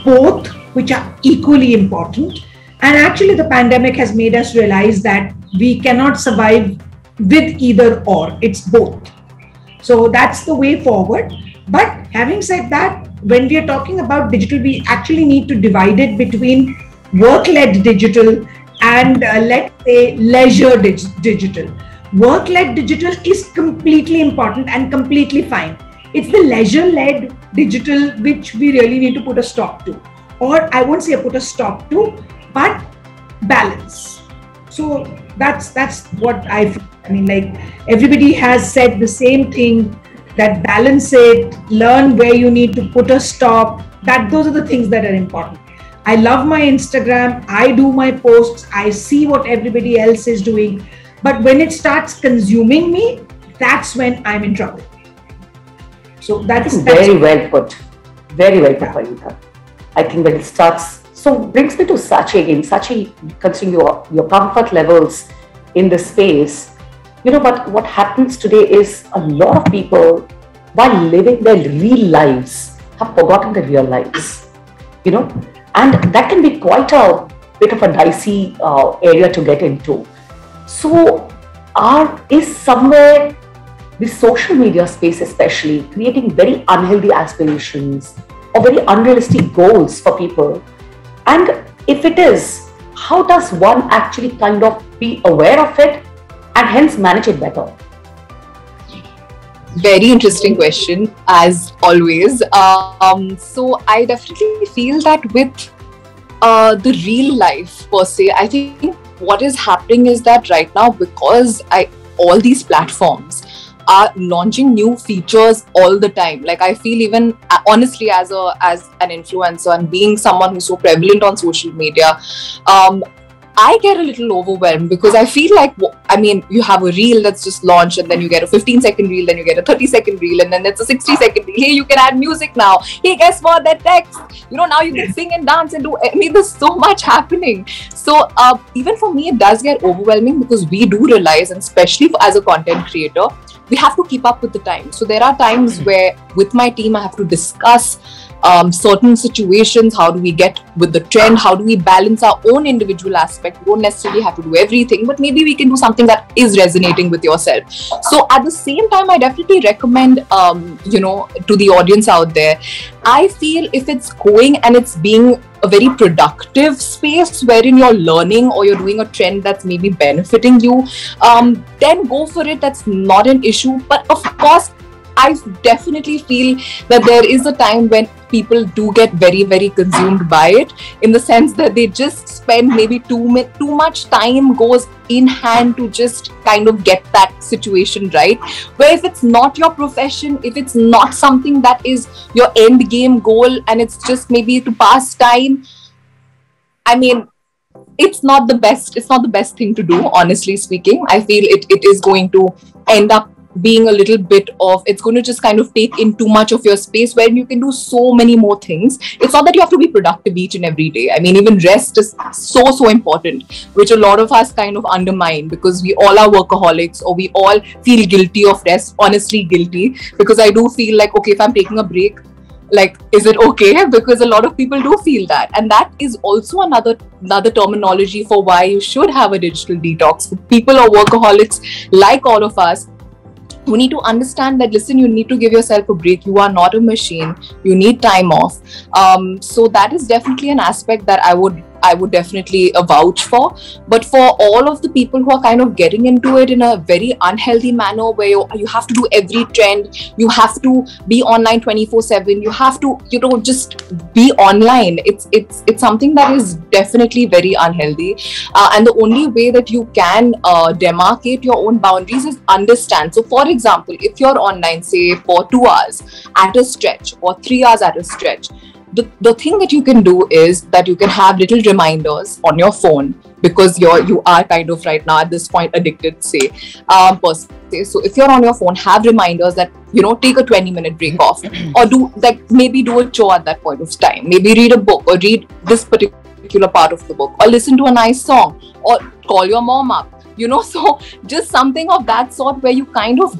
both, which are equally important. And actually the pandemic has made us realize that we cannot survive with either or, it's both. So that's the way forward. But having said that, when we are talking about digital, we actually need to divide it between work-led digital and let's say leisure digital. Work-led digital is completely important and completely fine. It's the leisure-led digital which we really need to put a stop to. Or I won't say put a stop to, but balance. So that's what I feel. I mean, like everybody has said the same thing, that balance it, learn where you need to put a stop. Those are the things that are important. I love my Instagram, I do my posts, I see what everybody else is doing. But when it starts consuming me, that's when I'm in trouble. So that's very well put. Very well put, Pavitra. I think when it starts, so brings me to Sachi again. Sachi, considering your comfort levels in the space, but what happens today is a lot of people, while living their real lives, have forgotten their real lives, and that can be quite a bit of a dicey area to get into. So is somewhere the social media space especially creating very unhealthy aspirations or very unrealistic goals for people? And if it is, how does one actually kind of be aware of it and hence manage it better? Very interesting question, as always. So I definitely feel that with the real life per se, I think what is happening is that right now, because all these platforms are launching new features all the time. Like I feel even honestly as an influencer and being someone who's so prevalent on social media, I get a little overwhelmed because I feel like, you have a reel that's just launched and then you get a 15-second reel, then you get a 30-second reel, and then it's a 60-second reel. Hey, you can add music now. Hey, guess what? That text. Now you can sing and dance and do. There's so much happening. So even for me, it does get overwhelming because we do realize, and especially as a content creator, we have to keep up with the times. So there are times where with my team, I have to discuss certain situations. How do we get with the trend? How do we balance our own individual aspect? We don't necessarily have to do everything, but maybe we can do something that is resonating with yourself. So at the same time, I definitely recommend, to the audience out there, I feel if it's going and it's being a very productive space wherein you're learning or you're doing a trend that's maybe benefiting you, then go for it. That's not an issue. But of course, I definitely feel that there is a time when people do get very, very consumed by it, in the sense that they just spend maybe too much time goes in hand to just kind of get that situation right. Where if it's not your profession, if it's not something that is your end game goal, and it's just maybe to pass time, I mean, it's not the best thing to do, honestly speaking. I feel it is going to end up being a little bit of, it's going to just kind of take in too much of your space, where you can do so many more things. It's not that you have to be productive each and every day. I mean, even rest is so important, which a lot of us kind of undermine, because we all are workaholics, or we all feel guilty of rest. Honestly, guilty, because I do feel like, okay, if I'm taking a break, like, is it okay? Because a lot of people do feel that. And that is also another terminology for why you should have a digital detox. For people or workaholics like all of us, you need to understand that, listen, you need to give yourself a break. You are not a machine. You need time off. So that is definitely an aspect that I would definitely vouch for. But for all of the people who are kind of getting into it in a very unhealthy manner, where you have to do every trend, you have to be online 24/7, you have to, just be online. It's something that is definitely very unhealthy. And the only way that you can demarcate your own boundaries is understand. So for example, if you're online, say for 2 hours at a stretch, or 3 hours at a stretch, the thing that you can do is that you can have little reminders on your phone, because you are kind of right now at this point addicted, say, per se. So if you're on your phone, have reminders that, take a 20-minute break off, or maybe do a chore at that point of time. Maybe read a book, or read this particular part of the book, or listen to a nice song, or call your mom up. So just something of that sort, where you kind of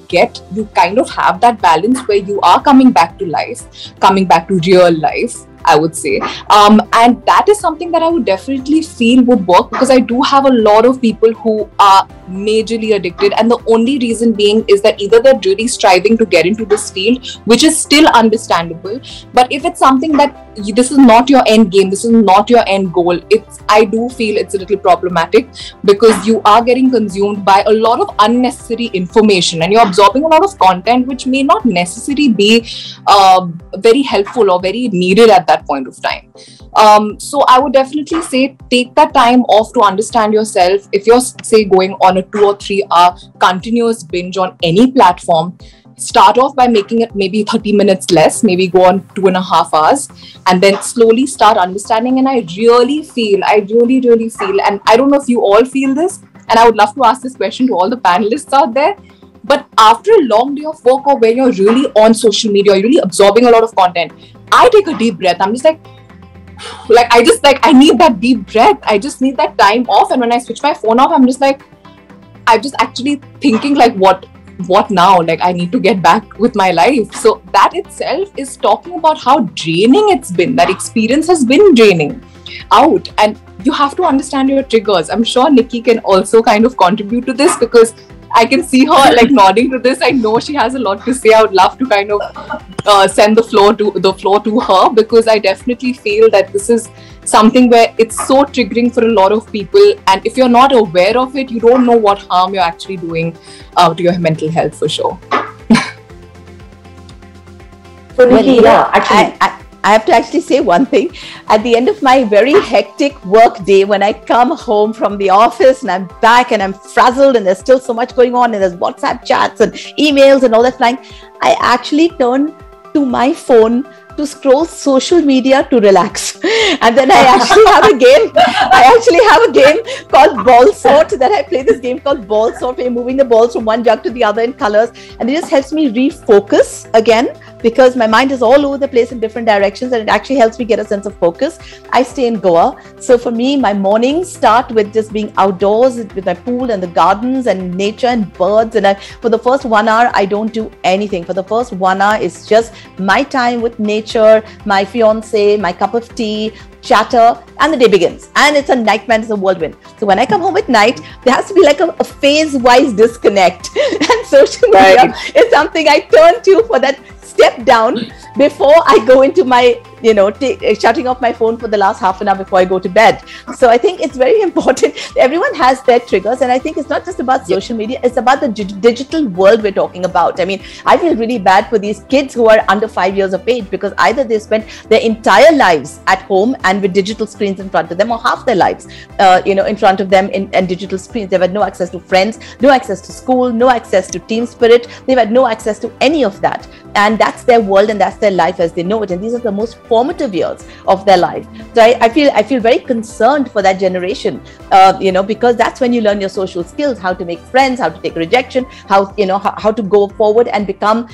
have that balance, where you are coming back to life, coming back to real life, I would say. And that is something that I would definitely feel would work, because I do have a lot of people who are majorly addicted, and the only reason being is that either they're really striving to get into this field, which is still understandable, but if it's something that this is not your end game, this is not your end goal, I do feel it's a little problematic, because you are getting consumed by a lot of unnecessary information, and you're absorbing a lot of content which may not necessarily be very helpful or very needed at that point of time. So I would definitely say, take that time off to understand yourself. If you're, say, going on a 2 or 3 hour continuous binge on any platform, start off by making it maybe 30 minutes less, maybe go on 2.5 hours, and then slowly start understanding. And I really feel, and I don't know if you all feel this, and I would love to ask this question to all the panelists out there, but after a long day of work, or when you're really on social media, you're really absorbing a lot of content, I take a deep breath. I'm just I need that deep breath. I just need that time off. And when I switch my phone off, I'm just actually thinking, like, what now? Like, I need to get back with my life. So that itself is talking about how draining it's been. That experience has been draining out. And you have to understand your triggers. I'm sure Nikki can also kind of contribute to this, because I can see her like nodding to this. I know she has a lot to say. I would love to kind of send the floor to her, because I definitely feel that this is something where it's so triggering for a lot of people, and if you're not aware of it, you don't know what harm you're actually doing to your mental health, for sure. So Nikki, actually, I have to actually say one thing. At the end of my very hectic work day, when I come home from the office and I'm back and I'm frazzled and there's still so much going on, and there's WhatsApp chats and emails and all that flying, I actually turn to my phone to scroll social media to relax. And then I actually have a game. I actually have a game called Ball Sort, that I play this game called Ball Sort, where you're moving the balls from one jug to the other in colors. And it just helps me refocus again, because my mind is all over the place in different directions, and it actually helps me get a sense of focus. I stay in Goa. So for me, my mornings start with just being outdoors with my pool and the gardens and nature and birds. And for the first 1 hour, I don't do anything. For the first 1 hour, it's just my time with nature, my fiance, my cup of tea, chatter, and the day begins. And it's a nightmare, it's a whirlwind. So when I come home at night, there has to be like a phase-wise disconnect. And social media is something I turn to for that step down, before I go into my, shutting off my phone for the last half an hour before I go to bed. So I think it's very important. Everyone has their triggers. And I think it's not just about social media, it's about the digital world we're talking about. I mean, I feel really bad for these kids who are under 5 years of age, because either they spent their entire lives at home and with digital screens in front of them, or half their lives, in front of them in digital screens. They've had no access to friends, no access to school, no access to team spirit. They've had no access to any of that. And that's their world and that's their life as they know it. And these are the most formative years of their life. So I feel very concerned for that generation, because that's when you learn your social skills, how to make friends, how to take rejection, how to go forward and become,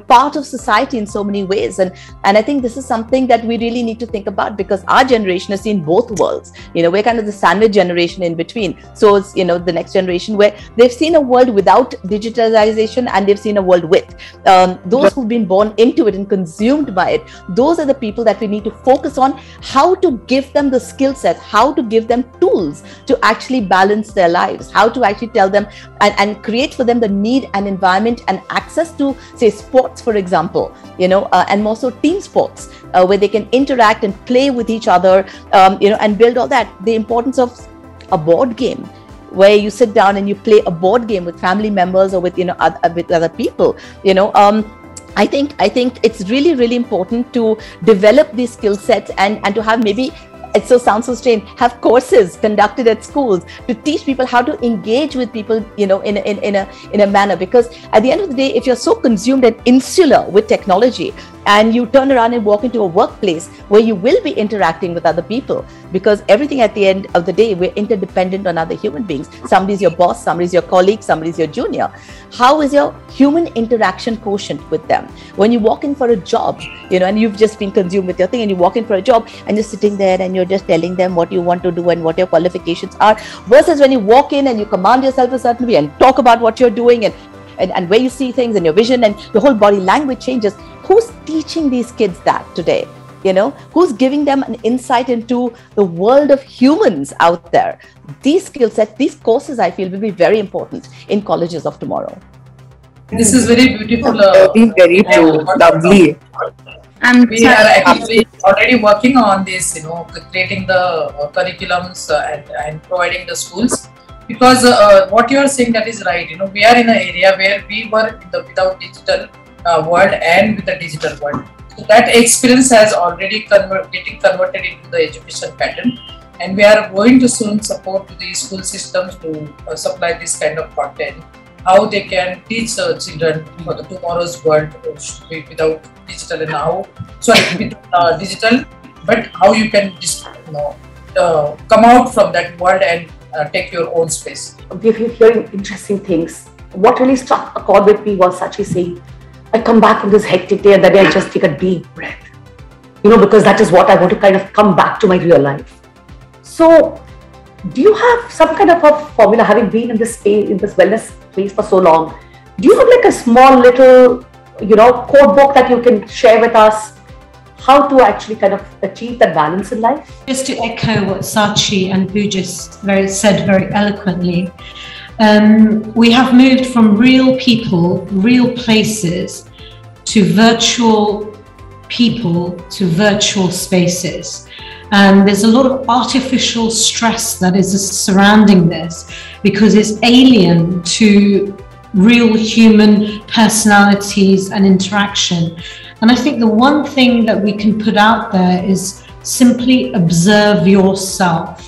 part of society in so many ways. And I think this is something that we really need to think about, because our generation has seen both worlds. We're kind of the sandwich generation in between. So it's, the next generation where they've seen a world without digitalization and they've seen a world with. Those who've been born into it and consumed by it, those are the people that we need to focus on, how to give them the skill set, how to give them tools to actually balance their lives, how to actually tell them and create for them the need and environment and access to, say, sports, for example, and more so team sports, where they can interact and play with each other, and build all that. The importance of a board game, where you sit down and you play a board game with family members or with other people. I think it's really, really important to develop these skill sets and to have, maybe it sounds so strange, have courses conducted at schools to teach people how to engage with people, in a manner. Because at the end of the day, if you're so consumed and insular with technology, and you turn around and walk into a workplace where you will be interacting with other people, because everything at the end of the day, we're interdependent on other human beings. Somebody's your boss, somebody's your colleague, somebody's your junior. How is your human interaction quotient with them? When you walk in for a job, and you've just been consumed with your thing, and you walk in for a job and you're sitting there and you're just telling them what you want to do and what your qualifications are, versus when you walk in and you command yourself a certain way and talk about what you're doing and where you see things and your vision and your whole body language changes. Who's teaching these kids that today? Who's giving them an insight into the world of humans out there? These skill sets, these courses, I feel, will be very important in colleges of tomorrow. This is very beautiful. Very true. Lovely. And we are actually already working on this, creating the curriculums and providing the schools. Because what you are saying, that is right. We are in an area where we were without digital world and with the digital world. So that experience has already getting converted into the education pattern, and we are going to soon support the school systems to supply this kind of content, how they can teach children for the tomorrow's world should be without digital, and how, with digital, but how you can just come out from that world and take your own space. We're hearing interesting things. What really struck a chord with me was Sachi saying, I come back from this hectic day and then I just take a deep breath, because that is what I want to kind of come back to my real life. So do you have some kind of a formula, having been in this space, in this wellness place for so long? Do you have like a small little, code book that you can share with us, how to actually kind of achieve that balance in life? Just to echo what Sachi and Pooja said very eloquently, we have moved from real people, real places, to virtual people, to virtual spaces. And there's a lot of artificial stress that is surrounding this, because it's alien to real human personalities and interaction. And I think the one thing that we can put out there is simply observe yourself.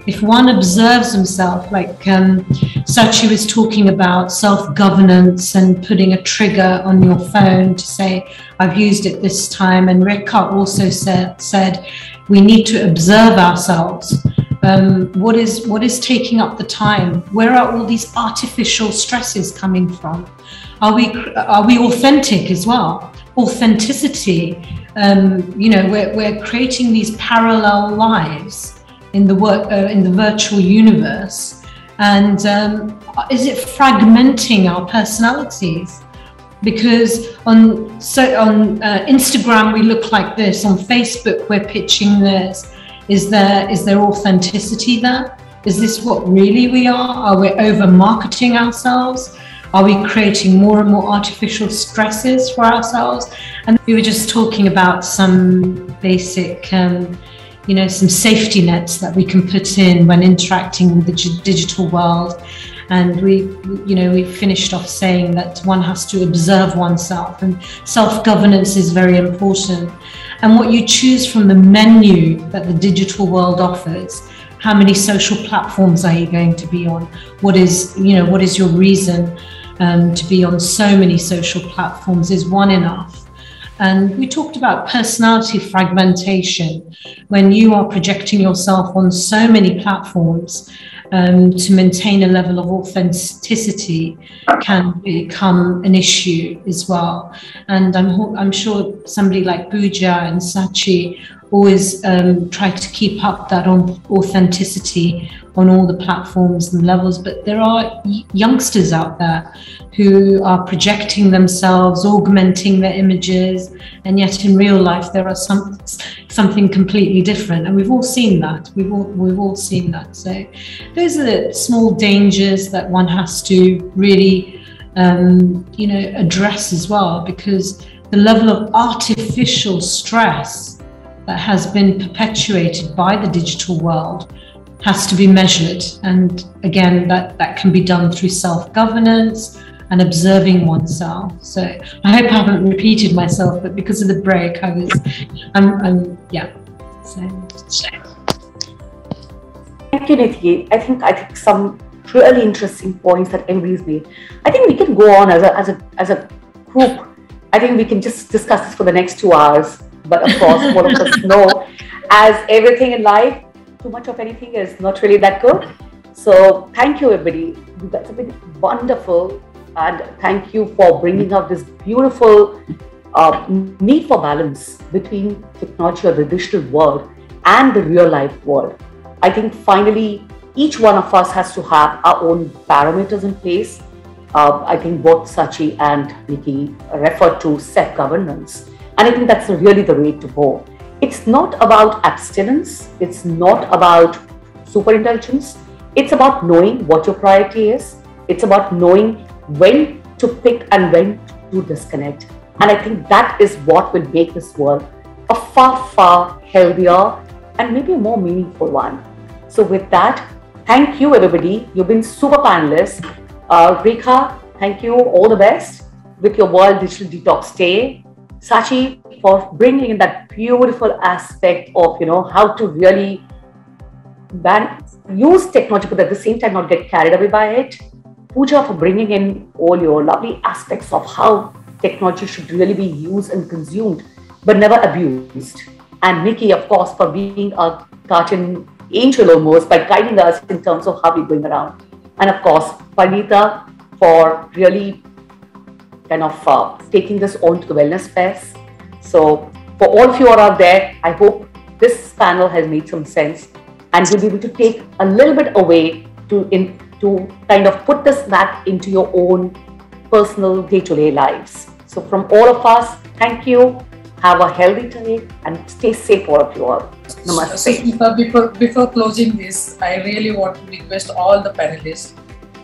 If one observes himself, like Sachi was talking about self-governance and putting a trigger on your phone to say, I've used it this time. And Rekha also said we need to observe ourselves. What is taking up the time? Where are all these artificial stresses coming from? Are we authentic as well? Authenticity. We're creating these parallel lives in the virtual universe, and is it fragmenting our personalities? Because on Instagram we look like this, on Facebook we're pitching this. Is there authenticity there? Is this what really we are? Are we over marketing ourselves? Are we creating more and more artificial stresses for ourselves? And we were just talking about some basic, some safety nets that we can put in when interacting with the digital world. And we finished off saying that one has to observe oneself, and self-governance is very important. And what you choose from the menu that the digital world offers, how many social platforms are you going to be on? What is your reason to be on so many social platforms? Is one enough? And we talked about personality fragmentation. When you are projecting yourself on so many platforms, to maintain a level of authenticity can become an issue as well. And I'm sure somebody like Pooja and Sachi always try to keep up that authenticity on all the platforms and levels, but there are youngsters out there who are projecting themselves, augmenting their images, and yet in real life there are something completely different, and we've all seen that. We've all seen that. So those are the small dangers that one has to really address as well, because the level of artificial stress that has been perpetuated by the digital world has to be measured. And again, that can be done through self-governance and observing oneself. So I hope I haven't repeated myself, but because of the break, Thank you, Nidhi. I think some really interesting points that everybody's made. I think we can go on as a group. I think we can just discuss this for the next 2 hours. But of course, all of us know, as everything in life, too much of anything is not really that good. So thank you, everybody. You guys have been wonderful. And thank you for bringing out this beautiful need for balance between technology or the digital world and the real life world. I think finally, each one of us has to have our own parameters in place. I think both Sachi and Nikki referred to self-governance. And I think that's really the way to go. It's not about abstinence. It's not about super intelligence. It's about knowing what your priority is. It's about knowing when to pick and when to disconnect. And I think that is what will make this world a far, far healthier and maybe a more meaningful one. So with that, thank you, everybody. You've been super panelists. Rekha, thank you. All the best with your World Digital Detox Day. Sachi, for bringing in that beautiful aspect of, how to really use technology, but at the same time not get carried away by it. Pooja, for bringing in all your lovely aspects of how technology should really be used and consumed, but never abused. And Nikki, of course, for being a guardian angel almost by guiding us in terms of how we're going around. And of course, Panita, for really kind of taking this on to the wellness fairs. So for all of you who are out there, I hope this panel has made some sense and you'll be able to take a little bit away to kind of put this back into your own personal day-to-day lives. So from all of us, thank you. Have a healthy day and stay safe, all of you all. Namaste. So, before closing this, I really want to request all the panelists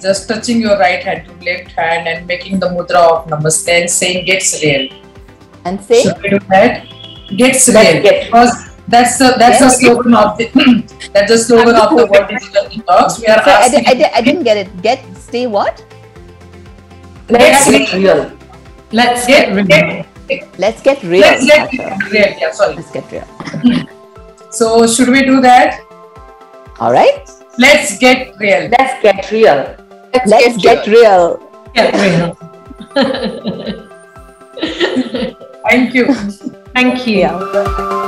just touching your right hand to left hand and making the mudra of Namaste and saying gets real. And say? Should we do that? Gets real. Because that's the slogan of the World Digital Detox. We are asking. I didn't get it. Stay what? Let's get real. Let's get real. Let's get real. Yeah, sorry. Let's get real. So should we do that? All right. Let's get real. Let's get real. Let's get real. Get real. Thank you. Thank you. Yeah.